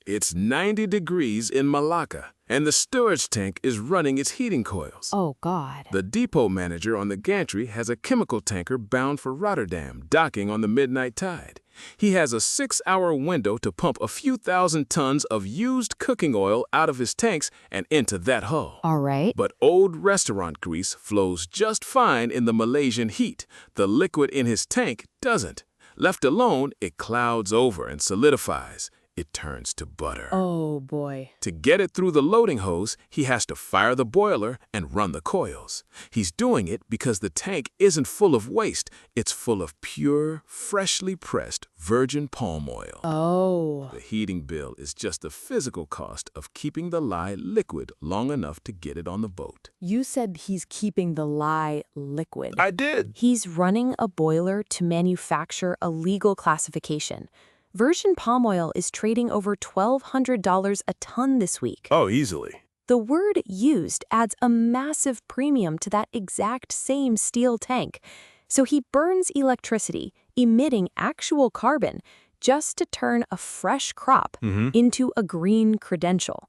It's 90 degrees in Melaka, and the storage tank is running its heating coils. Oh, God. The depot manager on the gantry has a chemical tanker bound for Rotterdam, docking on the midnight tide. He has a 6-hour window to pump a few thousand tons of used cooking oil out of his tanks and into that hull. All right. But old restaurant grease flows just fine in the Malaysian heat. The liquid in his tank doesn't. Left alone, it clouds over and solidifies. It turns to butter. Oh, boy. To get it through the loading hose, he has to fire the boiler and run the coils. He's doing it because the tank isn't full of waste. It's full of pure, freshly pressed virgin palm oil. Oh. The heating bill is just the physical cost of keeping the lye liquid long enough to get it on the boat. You said he's keeping the lye liquid. I did. He's running a boiler to manufacture a legal classification. Virgin palm oil is trading over $1,200 a ton this week. Oh, easily. The word used adds a massive premium to that exact same steel tank. So he burns electricity, emitting actual carbon, just to turn a fresh crop into a green credential.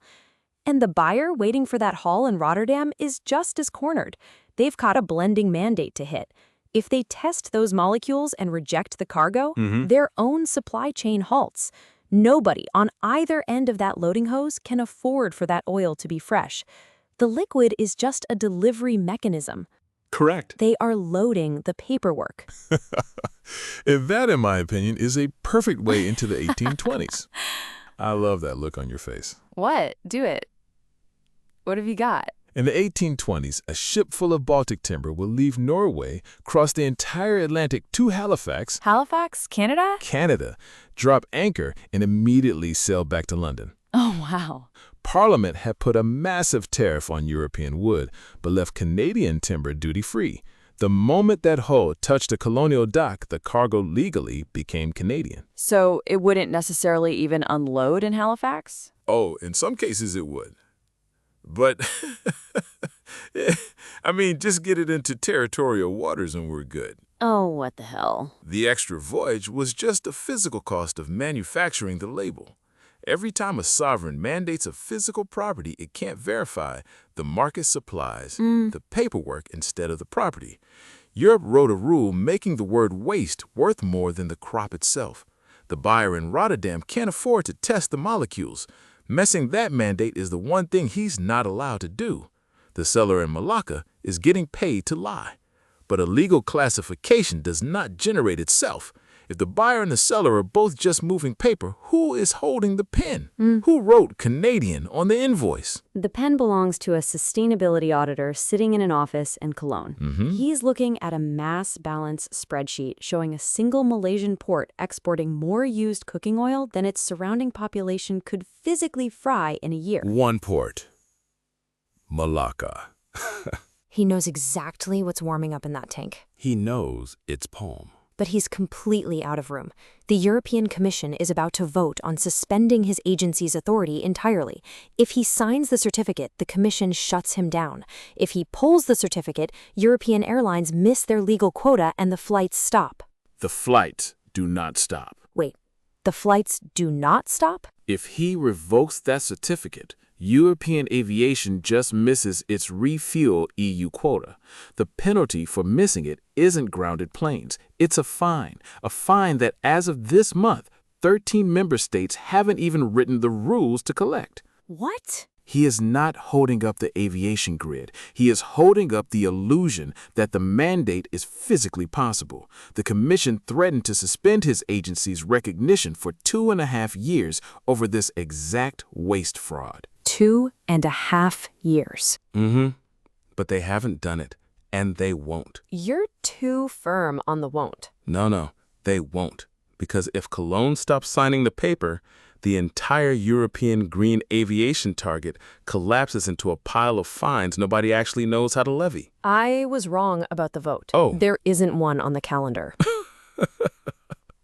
And the buyer waiting for that haul in Rotterdam is just as cornered. They've got a blending mandate to hit. If they test those molecules and reject the cargo, their own supply chain halts. Nobody on either end of that loading hose can afford for that oil to be fresh. The liquid is just a delivery mechanism. Correct. They are loading the paperwork. And that, in my opinion, is a perfect way into the 1820s. I love that look on your face. What? Do it. What have you got? In the 1820s, a ship full of Baltic timber will leave Norway, cross the entire Atlantic to Halifax, Halifax, Canada? Canada, drop anchor, and immediately sail back to London. Oh, wow. Parliament had put a massive tariff on European wood, but left Canadian timber duty-free. The moment that hull touched a colonial dock, the cargo legally became Canadian. So it wouldn't necessarily even unload in Halifax? Oh, in some cases it would. But, I mean, just get it into territorial waters and we're good. Oh, what the hell. The extra voyage was just the physical cost of manufacturing the label. Every time a sovereign mandates a physical property it can't verify, the market supplies the paperwork instead of the property. Europe wrote a rule making the word waste worth more than the crop itself. The buyer in Rotterdam can't afford to test the molecules. Messing that mandate is the one thing he's not allowed to do. The seller in Melaka is getting paid to lie. But a legal classification does not generate itself. If the buyer and the seller are both just moving paper, who is holding the pen? Who wrote Canadian on the invoice? The pen belongs to a sustainability auditor sitting in an office in Cologne. He's looking at a mass balance spreadsheet showing a single Malaysian port exporting more used cooking oil than its surrounding population could physically fry in a year. One port. Melaka. He knows exactly what's warming up in that tank. He knows it's palm. But he's completely out of room. The European Commission is about to vote on suspending his agency's authority entirely. If he signs the certificate, the Commission shuts him down. If he pulls the certificate, European airlines miss their legal quota and the flights stop. The flights do not stop. Wait, the flights do not stop? If he revokes that certificate, European aviation just misses its refuel EU quota. The penalty for missing it isn't grounded planes. It's a fine that as of this month, 13 member states haven't even written the rules to collect. What? He is not holding up the aviation grid. He is holding up the illusion that the mandate is physically possible. The Commission threatened to suspend his agency's recognition for 2.5 years over this exact waste fraud. 2.5 years. But they haven't done it, and they won't. You're too firm on the won't. No, they won't. Because if Cologne stops signing the paper, the entire European green aviation target collapses into a pile of fines nobody actually knows how to levy. I was wrong about the vote. Oh. There isn't one on the calendar.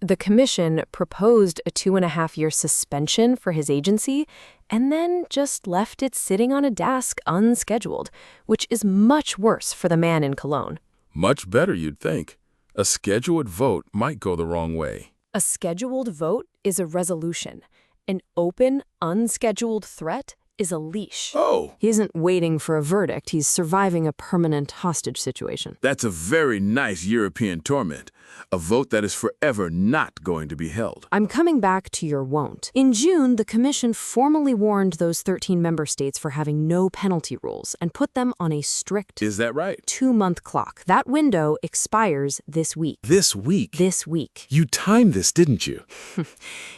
The Commission proposed a 2.5-year suspension for his agency and then just left it sitting on a desk unscheduled, which is much worse for the man in Cologne. Much better, you'd think. A scheduled vote might go the wrong way. A scheduled vote is a resolution, An open, unscheduled threat is a leash. Oh, He isn't waiting for a verdict, he's surviving a permanent hostage situation. that's a very nice European torment. A vote that is forever not going to be held. I'm coming back to your won't. In June, the Commission formally warned those 13 member states for having no penalty rules and put them on a strict Is that right? 2-month clock. That window expires this week. This week? This week. You timed this, didn't you?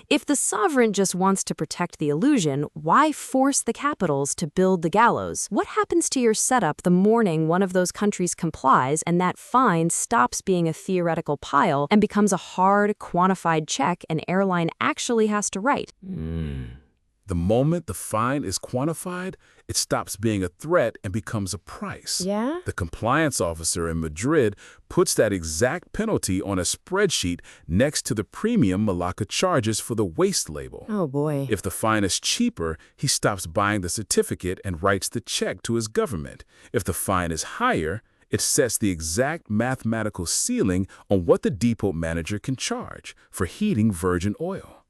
If the sovereign just wants to protect the illusion, why force the capitals to build the gallows? What happens to your setup the morning one of those countries complies and that fine stops being a theoretical pile and becomes a hard, quantified check an airline actually has to write? The moment the fine is quantified, it stops being a threat and becomes a price. Yeah? The compliance officer in Madrid puts that exact penalty on a spreadsheet next to the premium Melaka charges for the waste label. Oh boy. If the fine is cheaper, he stops buying the certificate and writes the check to his government. If the fine is higher, it sets the exact mathematical ceiling on what the depot manager can charge for heating virgin oil.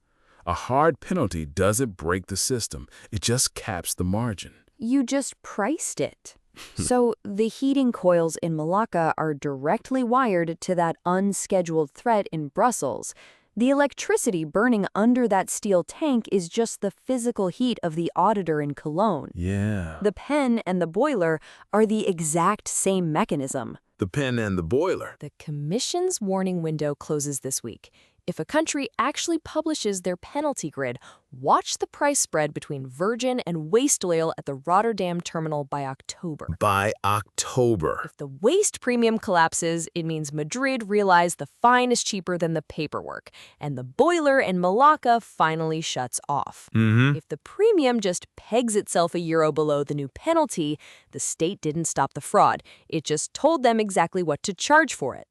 A hard penalty doesn't break the system, it just caps the margin. You just priced it. So the heating coils in Malacca are directly wired to that unscheduled threat in Brussels. The electricity burning under that steel tank is just the physical heat of the auditor in Cologne. Yeah. The pen and the boiler are the exact same mechanism. The pen and the boiler. The Commission's warning window closes this week. If a country actually publishes their penalty grid, watch the price spread between virgin and waste oil at the Rotterdam terminal by October. By October. If the waste premium collapses, it means Madrid realized the fine is cheaper than the paperwork, and the boiler in Malacca finally shuts off. If the premium just pegs itself €1 below the new penalty, the state didn't stop the fraud. It just told them exactly what to charge for it.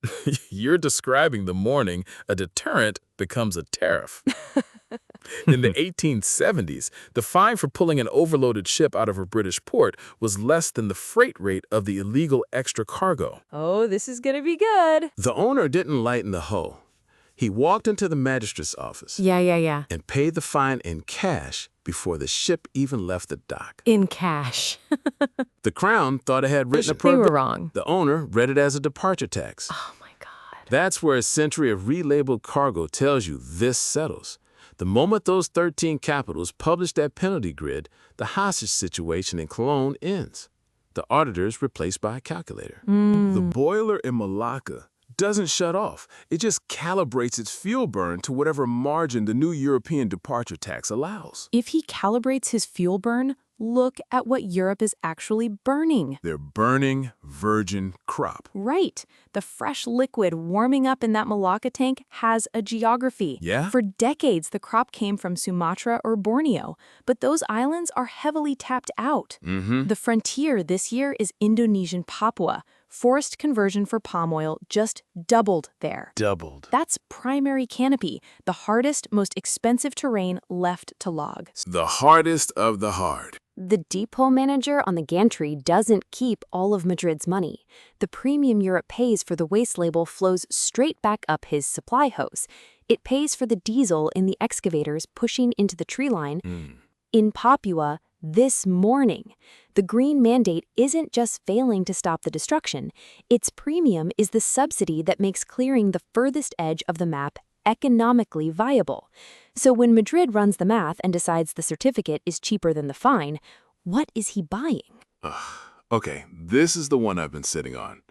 You're describing the morning a deterrent becomes a tariff. In the 1870s, the fine for pulling an overloaded ship out of a British port was less than the freight rate of the illegal extra cargo. Oh, this is gonna be good. The owner didn't lighten the hoe. He walked into the magistrate's office Yeah. and paid the fine in cash before the ship even left the dock. In cash. The Crown thought it had written a They were provision. wrong. The owner read it as a departure tax. Oh my God. That's where a century of relabeled cargo tells you this settles. The moment those 13 capitals publish that penalty grid, the hostage situation in Cologne ends. The auditor is replaced by a calculator. The boiler in Malacca doesn't shut off. It just calibrates its fuel burn to whatever margin the new European departure tax allows. If he calibrates his fuel burn, look at what Europe is actually burning. They're burning virgin crop. Right. The fresh liquid warming up in that Malacca tank has a geography. Yeah? For decades, the crop came from Sumatra or Borneo, but those islands are heavily tapped out. The frontier this year is Indonesian Papua. Forest conversion for palm oil just doubled there. Doubled. That's primary canopy, the hardest, most expensive terrain left to log. The hardest of the hard. The depot manager on the gantry doesn't keep all of Madrid's money. The premium Europe pays for the waste label flows straight back up his supply hose. It pays for the diesel in the excavators pushing into the tree line. In Papua, this morning, the green mandate isn't just failing to stop the destruction. Its premium is the subsidy that makes clearing the furthest edge of the map economically viable. So when Madrid runs the math and decides the certificate is cheaper than the fine, what is he buying? Okay, this is the one I've been sitting on.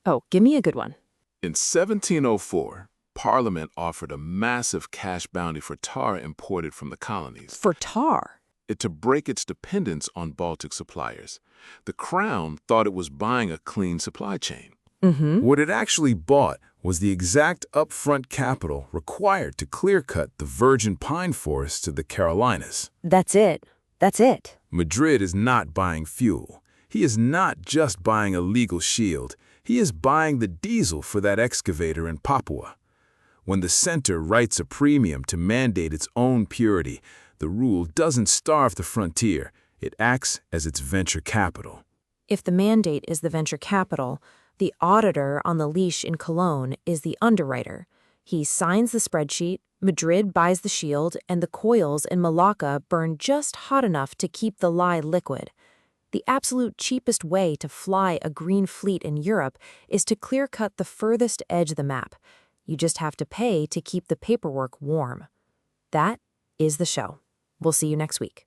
Oh, give me a good one. In 1704, Parliament offered a massive cash bounty for tar imported from the colonies. For tar. To break its dependence on Baltic suppliers. The Crown thought it was buying a clean supply chain. What it actually bought was the exact upfront capital required to clear-cut the virgin pine forests to the Carolinas. That's it. That's it. Madrid is not buying fuel. He is not just buying a legal shield. He is buying the diesel for that excavator in Papua. When the center writes a premium to mandate its own purity, the rule doesn't starve the frontier. It acts as its venture capital. If the mandate is the venture capital, the auditor on the leash in Cologne is the underwriter. He signs the spreadsheet, Madrid buys the shield, and the coils in Melaka burn just hot enough to keep the lie liquid. The absolute cheapest way to fly a green fleet in Europe is to clear-cut the furthest edge of the map. You just have to pay to keep the paperwork warm. That is the show. We'll see you next week.